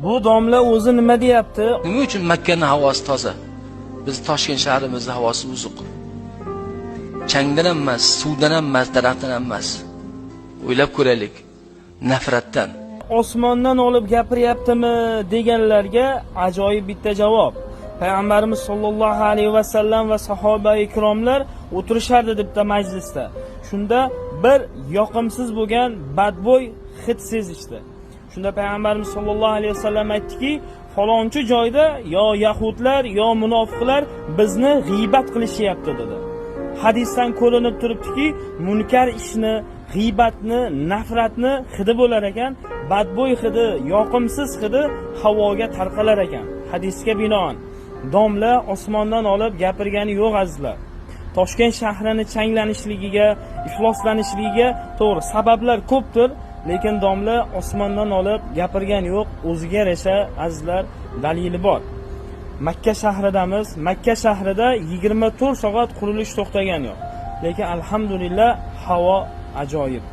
Bu domla o'zi nima deyapti? Nima uchun Makkaning havosi toza? Biz Toshkent shahrimizning havosi uzuq. Changdan ham emas, suvdan ham emas, daraxtdan ham emas. O'ylab ko'raylik. Nafratdan. Osmondan olib gapiryaptimi deganlarga ajoyib bitta javob. Payg'ambarimiz sollallohu alayhi va sallam va sahoba ikromlar o'tirishardi bitta majlisda. Shunda bir yoqimsiz bo'lgan badbo'y hid sezishdi. Shunda payg'ambarimiz sollallohu alayhi va sallam aytdiki, falonchi joyda yo yahudlar yo munofiqlar bizni g'iybat qilishyapti dedi. Hadisdan ko'rinib turibdiki, munkar ishni, g'iybatni, nafratni hidi bo'lar ekan, badbo'y hidi, yoqimsiz hidi havoga tarqalar ekan. Hadisga binoan domla osmondan olib gapirgani yo'q azizlar. Toshkent shahrining changlanishligiga, ifloslanishligiga to'g'ri sabablar ko'pdir, lekin domla osmondan olib gapirgani yo'q, o'ziga yarasha azizlar dalili bor. Makka shahridamiz. Makka shahrida 24 soat qurilish to'xtagan yo'q. Lekin alhamdulillah havo ajoyib.